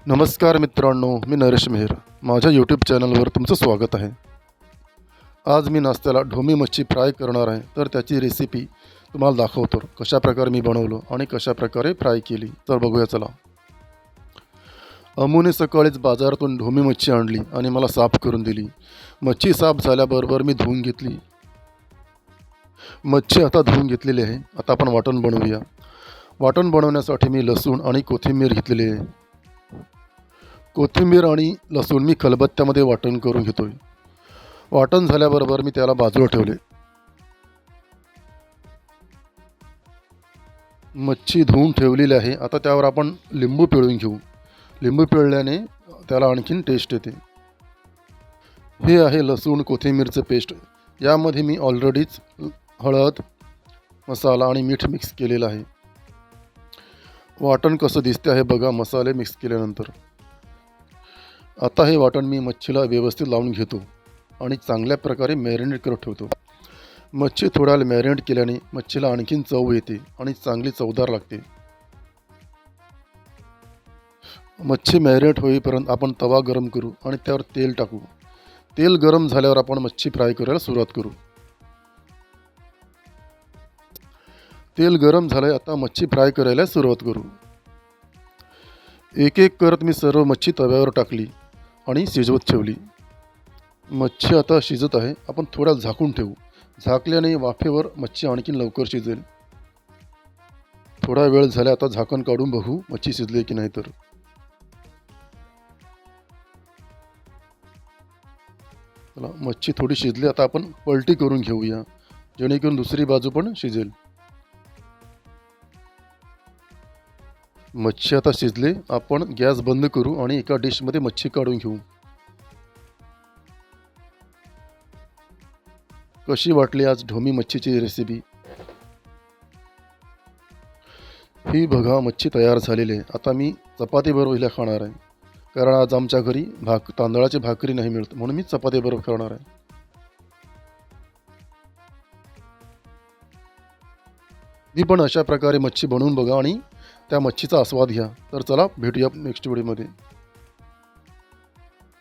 नमस्कार मित्रांनो, मी नरेश मेहर. माझ्या यूट्यूब चॅनलवर तुमचं स्वागत आहे. आज मी नाश्त्याला ढोमी मच्छी फ्राय करणार आहे. तर त्याची रेसिपी तुम्हाला दाखवतो, कशाप्रकारे मी बनवलं आणि कशाप्रकारे फ्राय केली. तर बघूया चला. अमूने सकाळीच बाजारातून ढोमी मच्छी आणली आणि मला साफ करून दिली. मच्छी साफ झाल्याबरोबर मी धुवून घेतली. मच्छी आता धुवून घेतलेली आहे. आता आपण वाटण बनवूया. वाटण बनवण्यासाठी मी लसूण आणि कोथिंबीर घेतलेली आहे. कोथिंबीर आणि लसूण मी खलबत्त्यामध्ये वाटण करून घेतोय. वाटण झाल्याबरोबर मी त्याला बाजूला ठेवले. मच्छी धुवून ठेवलेली आहे. आता त्यावर आपण लिंबू पिळून घेऊ. लिंबू पिळल्याने त्याला आणखीन टेस्ट येते. हे आहे लसूण कोथिंबीरचं पेस्ट. यामध्ये मी ऑलरेडीच हळद, मसाला आणि मीठ मिक्स केलेलं आहे. वाटण कसं दिसते आहे बघा मसाले मिक्स केल्यानंतर. आता हे वाटण मी मच्छीला व्यवस्थित लावून घेतो आणि चांगल्या प्रकारे मॅरिनेट करत ठेवतो. मच्छी थोड्या वेळ मॅरिनेट केल्याने मच्छीला आणखीन चव येते आणि चांगली चवदार लागते. मच्छी मॅरिनेट होईपर्यंत आपण तवा गरम करू आणि त्यावर तेल टाकू. तेल गरम झाल्यावर आपण मच्छी फ्राय करायला सुरुवात करू. तेल गरम झालंय, आता मच्छी फ्राय करायला सुरुवात करू. एक एक करत मी सर्व मच्छी तव्यावर टाकली आणि शिजवत ठेवली. मच्छी आता शिजत आहे. आपण थोडा झाकून ठेवू. झाकल्याने वाफेवर मच्छी आणखीन लवकर शिजेल. थोडा वेळ झाला, आता झाकण काढून बघू मच्छी शिजली की नाही. तर चला, मच्छी थोडी शिजली. आता आपण पलटी करून घेऊया जेणेकरून दुसरी बाजू पण शिजेल. मच्छी आता शिजले. आपण गॅस बंद करू आणि एका डिशमध्ये मच्छी काढून घेऊ. कशी वाटली आज ढोमी मच्छीची रेसिपी? ही बघा मच्छी तयार झालेली आहे. आता मी चपातीबरोबर हिला खाणार आहे. कारण आज आमच्या घरी तांदळाची भाकरी नाही मिळत, म्हणून मी चपातीबरोबर खाणार आहे. मी पण अशा प्रकारे मच्छी बनवून बघा आणि त्या मच्छीचा आस्वाद घ्या. तर चला, भेटूया नेक्स्ट व्हिडिओमध्ये.